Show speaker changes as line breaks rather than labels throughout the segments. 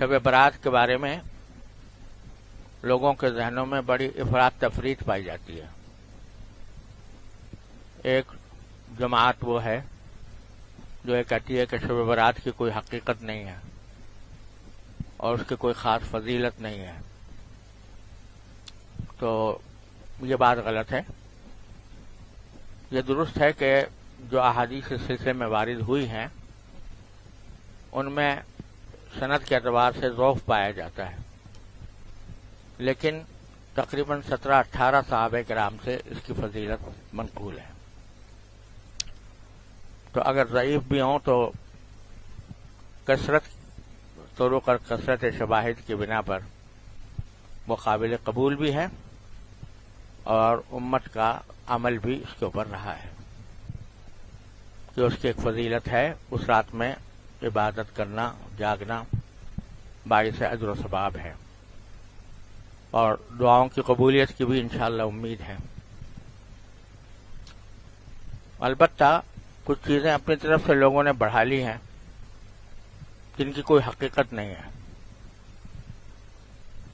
شب برات کے بارے میں لوگوں کے ذہنوں میں بڑی افراط تفریط پائی جاتی ہے۔ ایک جماعت وہ ہے جو یہ کہتی ہے کہ شب برات کی کوئی حقیقت نہیں ہے اور اس کی کوئی خاص فضیلت نہیں ہے، تو یہ بات غلط ہے۔ یہ درست ہے کہ جو احادیث اس سلسلے میں وارد ہوئی ہیں ان میں سند کے اعتبار سے ضعف پایا جاتا ہے، لیکن تقریباً 17-18 صحابہ کرام سے اس کی فضیلت منقول ہے۔ تو اگر ضعیف بھی ہوں تو کثرت شواہد کی بنا پر وہ قابل قبول بھی ہے اور امت کا عمل بھی اس کے اوپر رہا ہے کہ اس کی ایک فضیلت ہے، اس رات میں عبادت کرنا، جاگنا باعث اجر و ثواب ہے اور دعاؤں کی قبولیت کی بھی انشاءاللہ امید ہے۔ البتہ کچھ چیزیں اپنی طرف سے لوگوں نے بڑھا لی ہیں جن کی کوئی حقیقت نہیں ہے۔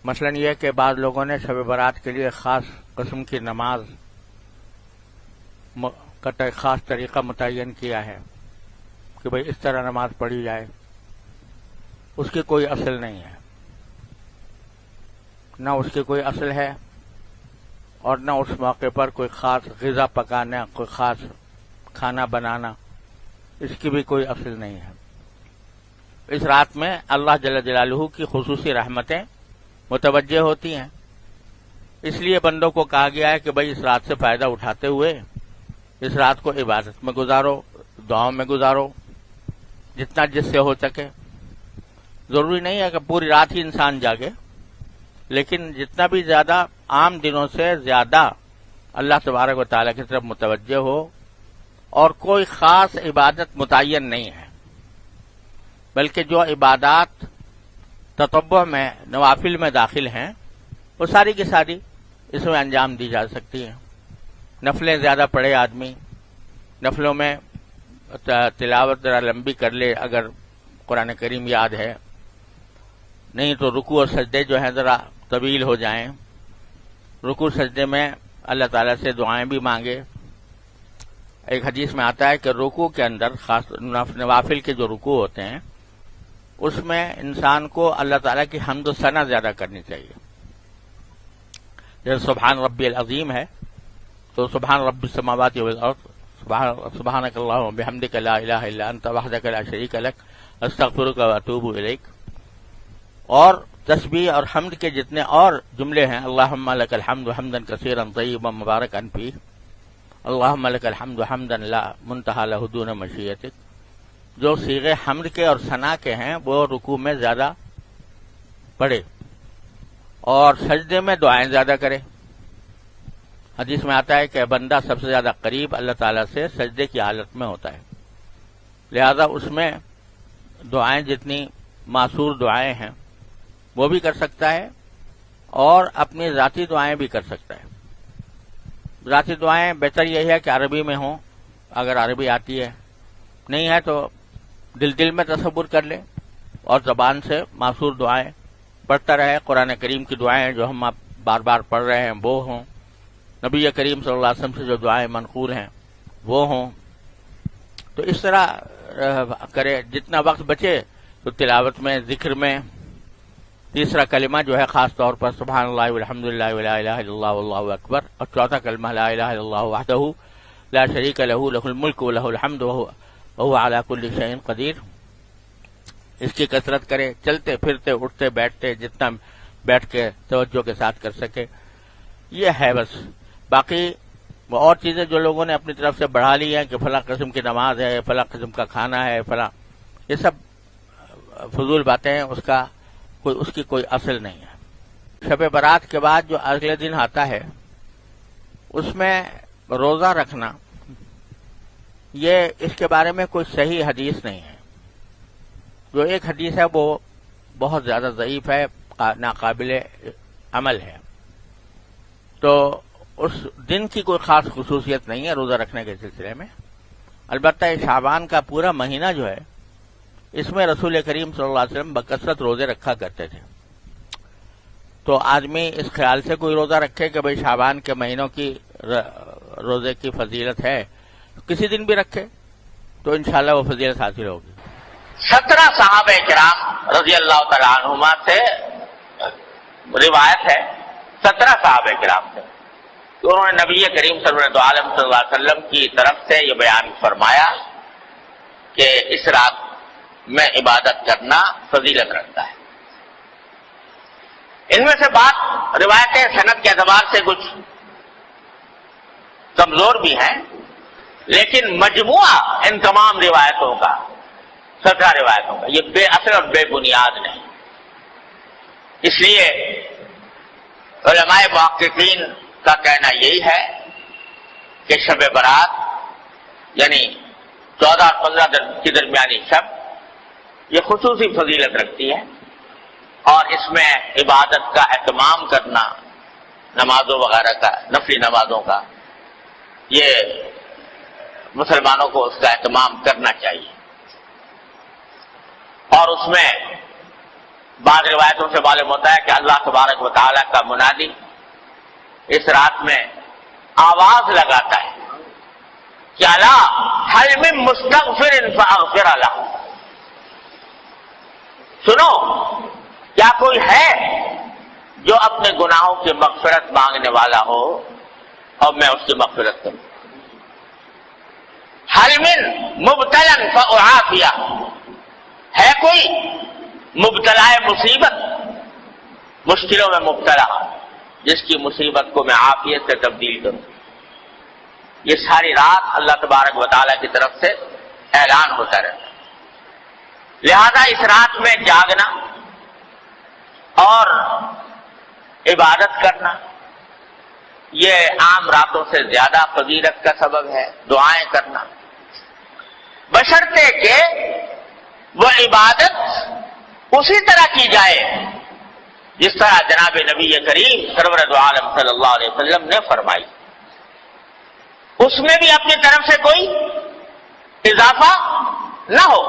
مثلا یہ کہ بعض لوگوں نے شب برات کے لیے خاص قسم کی نماز کا خاص طریقہ متعین کیا ہے کہ بھئی اس طرح نماز پڑھی جائے، اس کی کوئی اصل نہیں ہے، نہ اس کی کوئی اصل ہے اور نہ اس موقع پر کوئی خاص غذا پکانا، کوئی خاص کھانا بنانا، اس کی بھی کوئی اصل نہیں ہے۔ اس رات میں اللہ جل جلالہ کی خصوصی رحمتیں متوجہ ہوتی ہیں، اس لیے بندوں کو کہا گیا ہے کہ بھئی اس رات سے فائدہ اٹھاتے ہوئے اس رات کو عبادت میں گزارو، دعاؤں میں گزارو، جتنا جس سے ہو سکے۔ ضروری نہیں ہے کہ پوری رات ہی انسان جاگے، لیکن جتنا بھی زیادہ عام دنوں سے زیادہ اللہ تبارک و تعالیٰ کی طرف متوجہ ہو، اور کوئی خاص عبادت متعین نہیں ہے، بلکہ جو عبادات تطوع میں، نوافل میں داخل ہیں وہ ساری کی ساری اس میں انجام دی جا سکتی ہیں۔ نفلیں زیادہ پڑھے آدمی، نفلوں میں تلاوت ذرا لمبی کر لے اگر قرآن کریم یاد ہے، نہیں تو رکوع اور سجدے جو ہیں ذرا طویل ہو جائیں، رکوع سجدے میں اللہ تعالیٰ سے دعائیں بھی مانگے۔ ایک حدیث میں آتا ہے کہ رکوع کے اندر، خاص نوافل کے جو رکوع ہوتے ہیں اس میں انسان کو اللہ تعالیٰ کی حمد و ثنا زیادہ کرنی چاہیے۔ جیسے سبحان ربی العظیم ہے تو سبحان رب السماوات والارض، سبحانک اللہم وبحمدک لا الہ الا انت وحدک لا شریک لک استغفرک واتوب الیک، اور تسبیح اور حمد کے جتنے اور جملے ہیں، اللہم لک الحمد حمدا کثیرا طیبا مبارکا فیہ، اللہم لک الحمد حمدا لا منتہی لہ دون مشیتک، جو صیغے حمد کے اور ثنا کے ہیں وہ رکوع میں زیادہ پڑھے اور سجدے میں دعائیں زیادہ کرے۔ حدیث میں آتا ہے کہ بندہ سب سے زیادہ قریب اللہ تعالیٰ سے سجدے کی حالت میں ہوتا ہے، لہذا اس میں دعائیں جتنی معصور دعائیں ہیں وہ بھی کر سکتا ہے اور اپنی ذاتی دعائیں بھی کر سکتا ہے۔ ذاتی دعائیں بہتر یہی ہے کہ عربی میں ہوں، اگر عربی آتی ہے، نہیں ہے تو دل میں تصور کر لے اور زبان سے معصور دعائیں پڑھتا رہے۔ قرآن کریم کی دعائیں جو ہم بار بار پڑھ رہے ہیں وہ ہوں، نبی کریم صلی اللہ علیہ وسلم سے جو دعائیں منقول ہیں وہ ہوں، تو اس طرح کرے۔ جتنا وقت بچے تو تلاوت میں، ذکر میں، تیسرا کلمہ جو ہے خاص طور پر سبحان اللہ والحمدللہ ولا الہ الا اللہ واللہ اکبر، اور چوتھا کلمہ لا الہ الا اللہ وحدہ لا شریک لہ لہ الملک ولہ الحمد وہو علی کل شیء قدیر، اس کی کثرت کرے، چلتے پھرتے اٹھتے بیٹھتے جتنا بیٹھ کے توجہ کے ساتھ کر سکے، یہ ہے بس۔ باقی وہ اور چیزیں جو لوگوں نے اپنی طرف سے بڑھا لی ہیں کہ فلاں قسم کی نماز ہے، فلاں قسم کا کھانا ہے، فلاں، یہ سب فضول باتیں ہیں، اس کی کوئی اصل نہیں ہے۔ شب برات کے بعد جو اگلے دن آتا ہے اس میں روزہ رکھنا، یہ اس کے بارے میں کوئی صحیح حدیث نہیں ہے۔ جو ایک حدیث ہے وہ بہت زیادہ ضعیف ہے، ناقابل عمل ہے، تو اس دن کی کوئی خاص خصوصیت نہیں ہے روزہ رکھنے کے سلسلے میں۔ البتہ یہ شعبان کا پورا مہینہ جو ہے اس میں رسول کریم صلی اللہ علیہ وسلم بکثرت روزے رکھا کرتے تھے. تو آدمی اس خیال سے کوئی روزہ رکھے کہ بھئی شعبان کے مہینوں کی روزے کی فضیلت ہے، کسی دن بھی رکھے تو انشاءاللہ وہ فضیلت حاصل ہوگی.
17 صحابہ کرام رضی اللہ تعالیٰ عنہما سے روایت ہے، 17 صحابہ کرام سے کہ انہوں نے نبی کریم صلی اللہ علیہ وسلم کی طرف سے یہ بیان فرمایا کہ اس رات میں عبادت کرنا فضیلت رکھتا ہے. ان میں سے بات روایتیں سند کے اعتبار سے کچھ کمزور بھی ہیں، لیکن مجموعہ ان تمام روایتوں کا 17 روایتوں کا یہ بے اصل اور بے بنیاد نہیں. اس لیے علماء محققین کا کہنا یہی ہے کہ شب برات یعنی 14 اور 15 کی درمیانی شب یہ خصوصی فضیلت رکھتی ہے، اور اس میں عبادت کا اہتمام کرنا، نمازوں وغیرہ کا، نفلی نمازوں کا، یہ مسلمانوں کو اس کا اہتمام کرنا چاہیے. اور اس میں بعض روایتوں سے معلوم ہوتا ہے کہ اللہ تبارک و تعالیٰ کا منادی اس رات میں آواز لگاتا ہے کہ الا هل من مستغفر فاغفر له، سنو کیا کوئی ہے جو اپنے گناہوں کی مغفرت مانگنے والا ہو اور میں اس کی مغفرت کروں. هل من مبتلا فاعافیہ، ہے کوئی مبتلا مصیبت، مشکلوں میں مبتلا جس کی مصیبت کو میں عافیت سے تبدیل کروں. یہ ساری رات اللہ تبارک و تعالیٰ کی طرف سے اعلان ہوتا رہتا ہے. لہذا اس رات میں جاگنا اور عبادت کرنا یہ عام راتوں سے زیادہ فضیلت کا سبب ہے. دعائیں کرنا بشرطے کہ وہ عبادت اسی طرح کی جائے جس طرح جناب نبی کریم سرور دو عالم صلی اللہ علیہ وسلم نے فرمائی. اس میں بھی اپنی طرف سے کوئی اضافہ نہ ہو.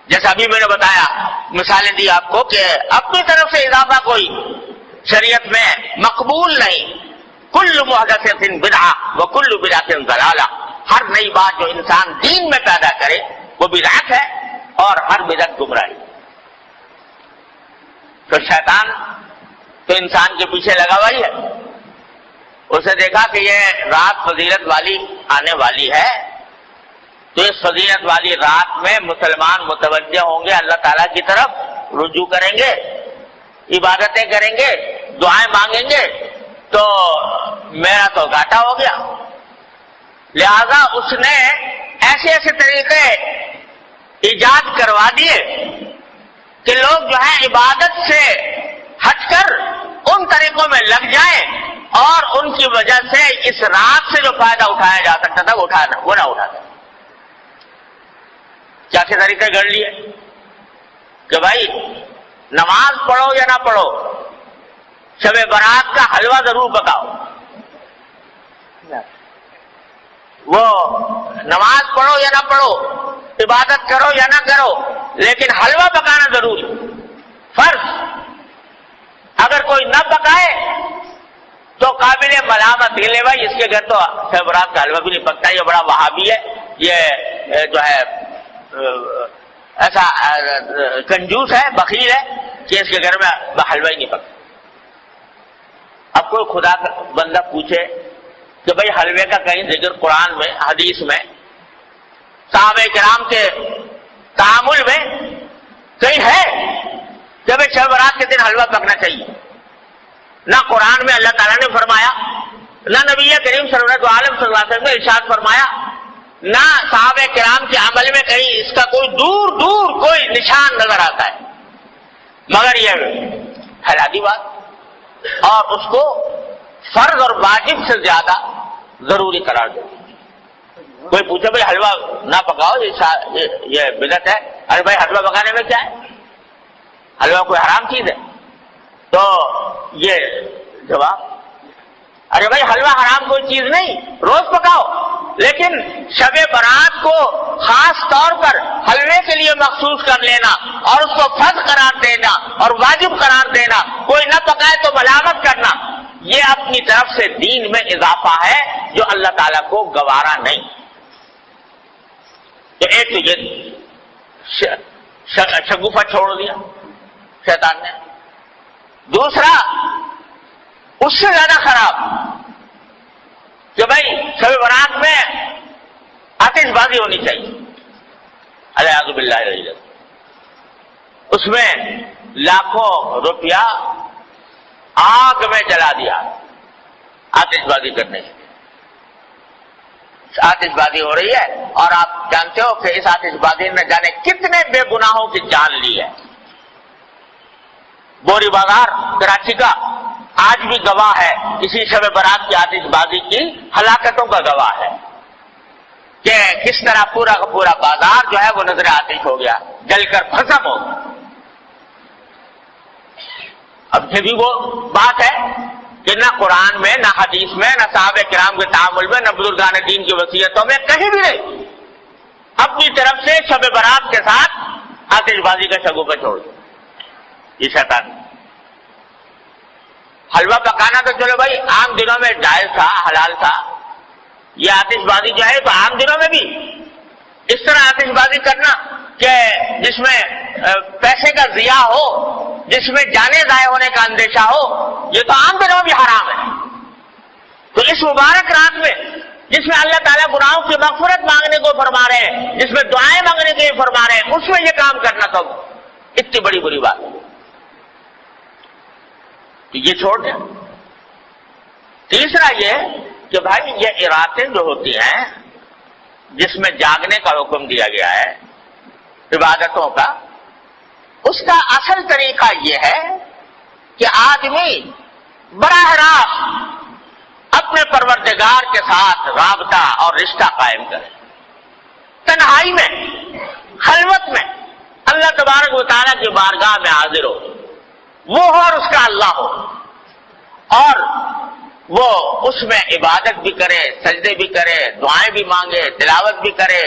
جیسا ابھی میں نے بتایا، مثالیں دی آپ کو کہ اپنی طرف سے اضافہ کوئی شریعت میں مقبول نہیں. کل محدثۃ بدعہ وکل بدعۃ ضلالہ، ہر نئی بات جو انسان دین میں پیدا کرے وہ بدعت ہے اور ہر بدعت گمراہی. تو شیطان تو انسان کے پیچھے لگا ہوا ہی ہے. اسے دیکھا کہ یہ رات فضیلت والی آنے والی ہے، تو اس فضیلت والی رات میں مسلمان متوجہ ہوں گے، اللہ تعالیٰ کی طرف رجوع کریں گے، عبادتیں کریں گے، دعائیں مانگیں گے، تو میرا تو گھاٹا ہو گیا. لہذا اس نے ایسے ایسے طریقے ایجاد کروا دیے کہ لوگ جو ہے عبادت سے ہٹ کر ان طریقوں میں لگ جائیں اور ان کی وجہ سے اس رات سے جو فائدہ اٹھایا جا سکتا تھا وہ نہ اٹھا سکتا. کیا کے طریقے گڑھ لیے کہ بھائی نماز پڑھو یا نہ پڑھو، شب برات کا حلوہ ضرور پکاؤ. وہ نماز پڑھو یا نہ پڑھو، عبادت کرو یا نہ کرو، لیکن حلوہ پکانا ضروری فرض. اگر کوئی نہ پکائے تو قابل ملامت لے بھائی اس کے گھر تو شب برات کا حلوہ بھی نہیں پکتا، یہ بڑا وہابی ہے، یہ جو ہے ایسا کنجوس ہے، بخیل ہے کہ اس کے گھر میں حلوہ ہی نہیں پکتا. اب کوئی خدا کا بندہ پوچھے کہ بھئی حلوے کا کہیں ذکر قرآن میں، حدیث میں، صحابہ کرام کے تعامل میں کہیں ہے کہ بھئی شب برات کے دن حلوہ پکنا چاہیے؟ نہ قرآن میں اللہ تعالیٰ نے فرمایا، نہ نبی کریم صلی اللہ علیہ وسلم نے ارشاد فرمایا، نہ صحابہ کرام کے عمل میں کہیں اس کا کوئی دور دور کوئی نشان نظر آتا ہے. مگر یہ حیرانی بات، اور اس کو فرض اور واجب سے زیادہ ضروری قرار دے. کوئی پوچھے بھائی حلوہ نہ پکاؤ یہ بدعت ہے، ارے بھائی حلوہ پکانے میں کیا ہے؟ حلوہ کوئی حرام چیز ہے؟ تو یہ جواب، ارے بھائی حلوہ حرام کوئی چیز نہیں، روز پکاؤ. لیکن شب برات کو خاص طور پر حلوے کے لیے مخصوص کر لینا اور اس کو فرض قرار دینا اور واجب قرار دینا، کوئی نہ پکائے تو ملامت کرنا، یہ اپنی طرف سے دین میں اضافہ ہے جو اللہ تعالیٰ کو گوارا نہیں۔ تو ایک تو یہ شگوفہ چھوڑ دیا شیطان نے، دوسرا اس سے زیادہ خراب کہ بھائی شب برات میں آتش بازی ہونی چاہیے، الیاذ باللہ العظیم، اس میں لاکھوں روپیہ آگ میں جلا دیا آتش بازی کرنے سے۔ آتش بازی ہو رہی ہے اور آپ جانتے ہو کہ اس آتش بازی نے جانے کتنے بے گناہوں کی جان لی ہے۔ بوری بازار کراچی کا آج بھی گواہ ہے اسی شب برات کی آتش بازی کی ہلاکتوں کا گواہ ہے کہ کس طرح پورا کا پورا بازار جو ہے وہ نظر آتش ہو گیا، جل کر بھسم ہو گیا۔ اب یہ بھی وہ بات ہے کہ نہ قرآن میں، نہ حدیث میں، نہ صحابہ کرام کے تعامل میں، نہ بزرگان دین کی وصیتوں میں کہیں بھی نہیں اپنی طرف سے شب برات کے ساتھ آتش بازی کا شگوفہ چھوڑ دیا یہ شیطان۔ حلوہ پکانا تو چلو بھائی عام دنوں میں جائز تھا، حلال تھا، یہ آتش بازی جو ہے تو عام دنوں میں بھی اس طرح آتش بازی کرنا کہ جس میں پیسے کا ضیاع ہو، جس میں جانے ضائع ہونے کا اندیشہ ہو، یہ تو عام دنوں بھی حرام ہے۔ تو اس مبارک رات میں جس میں اللہ تعالیٰ گناہوں کی مغفرت مانگنے کو فرما رہے ہیں، جس میں دعائیں مانگنے کو فرما رہے ہیں، اس میں یہ کام کرنا تو اتنی بڑی بری بات ہے کہ یہ چھوڑ دیں۔ تیسرا یہ کہ بھائی یہ ارادے جو ہوتی ہیں جس میں جاگنے کا حکم دیا گیا ہے عبادتوں کا، اس کا اصل طریقہ یہ ہے کہ آدمی براہ راست اپنے پروردگار کے ساتھ رابطہ اور رشتہ قائم کرے، تنہائی میں، خلوت میں اللہ تبارک و تعالیٰ کی بارگاہ میں حاضر ہو، وہ ہو اور اس کا اللہ ہو، اور وہ اس میں عبادت بھی کرے، سجدے بھی کرے، دعائیں بھی مانگے، تلاوت بھی کرے۔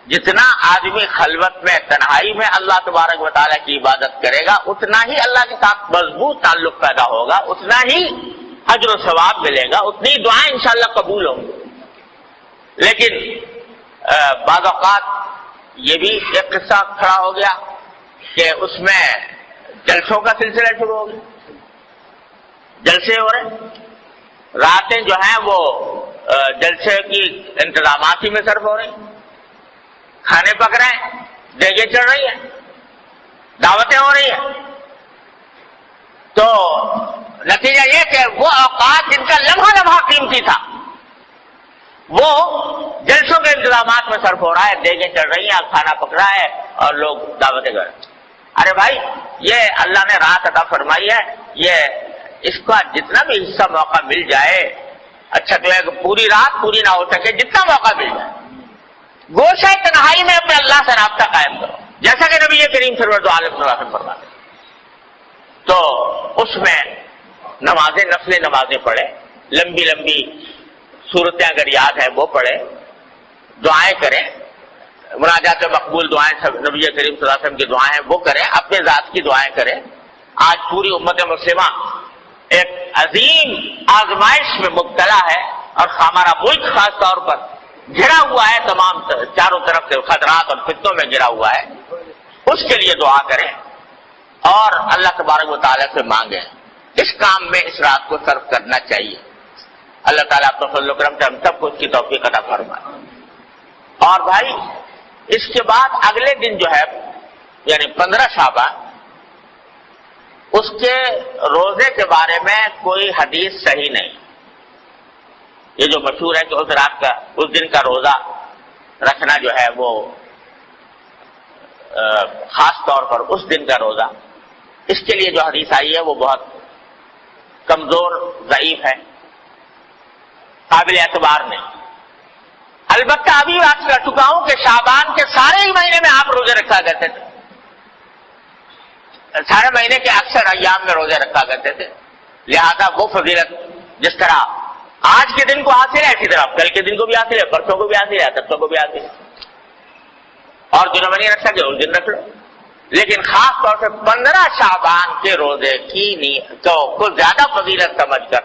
جتنا آدمی خلوت میں، تنہائی میں اللہ تبارک و تعالیٰ کی عبادت کرے گا، اتنا ہی اللہ کے ساتھ مضبوط تعلق پیدا ہوگا، اتنا ہی اجر و ثواب ملے گا، اتنی دعائیں انشاءاللہ قبول ہوں گی۔ لیکن بعض اوقات یہ بھی ایک قصہ کھڑا ہو گیا کہ اس میں جلسوں کا سلسلہ شروع ہو گیا، جلسے ہو رہے، راتیں جو ہیں وہ جلسے کی انتظامات ہی میں صرف ہو رہی، کھانے پک رہے ہیں، دیگیں چڑھ رہی ہیں، دعوتیں ہو رہی ہیں۔ تو نتیجہ یہ کہ وہ اوقات جن کا لمحہ لمحہ قیمتی تھا وہ جلسوں کے انتظامات میں صرف ہو رہا ہے، دیگیں چڑھ رہی ہیں، کھانا پک رہا ہے اور لوگ دعوتیں کر رہے ہیں۔ ارے بھائی یہ اللہ نے رات عطا فرمائی ہے، یہ اس کا جتنا بھی حصہ موقع مل جائے، اچھا تو ہے کہ پوری رات پوری نہ ہو سکے، جتنا موقع مل جائے گوشہ تنہائی میں اپنے اللہ سے رابطہ قائم کرو، جیسا کہ نبی کریم صلی اللہ علیہ وسلم فرماتے ہیں۔ تو اس میں نمازیں، نفل نمازیں پڑھے، لمبی لمبی صورتیں اگر یاد ہے وہ پڑھے، دعائیں کریں، مناجات مقبول دعائیں، نبی کریم صلی اللہ علیہ وسلم کی دعائیں ہیں وہ کریں، اپنے ذات کی دعائیں کریں۔ آج پوری امت مسلمہ ایک عظیم آزمائش میں مبتلا ہے اور ہمارا ملک خاص طور پر گھرا ہوا ہے، تمام چاروں طرف سے خطرات اور فتنوں میں گھرا ہوا ہے۔ اس کے لیے دعا کریں اور اللہ تبارک و تعالیٰ سے مانگیں۔ اس کام میں اس رات کو صرف کرنا چاہیے۔ اللہ تعالیٰ اپنے فضل و کرم سے ہم سب کو اس کی توفیق عطا فرمائے۔ اور بھائی اس کے بعد اگلے دن جو ہے یعنی 15 شعبان، اس کے روزے کے بارے میں کوئی حدیث صحیح نہیں۔ یہ جو مشہور ہے کہ اس رات کا، اس دن کا روزہ رکھنا جو ہے وہ خاص طور پر اس دن کا روزہ، اس کے لیے جو حدیث آئی ہے وہ بہت کمزور، ضعیف ہے، قابل اعتبار نہیں۔ البتہ ابھی بات کر چکا ہوں کہ شعبان کے سارے ہی مہینے میں آپ روزے رکھا کرتے تھے، سارے مہینے کے اکثر ایام میں روزے رکھا کرتے تھے، لہذا وہ فضیلت جس طرح آج کے دن کو حاصل ہے، اسی طرح کل کے دن کو بھی حاصل ہے، پرسوں کو بھی حاصل ہے، ترسوں کو بھی حاصل ہے. اور دنوں میں نہیں رکھ سکے اس دن رکھ لو، لیکن خاص طور سے 15 شعبان کے روزے کی کو زیادہ فضیلت سمجھ کر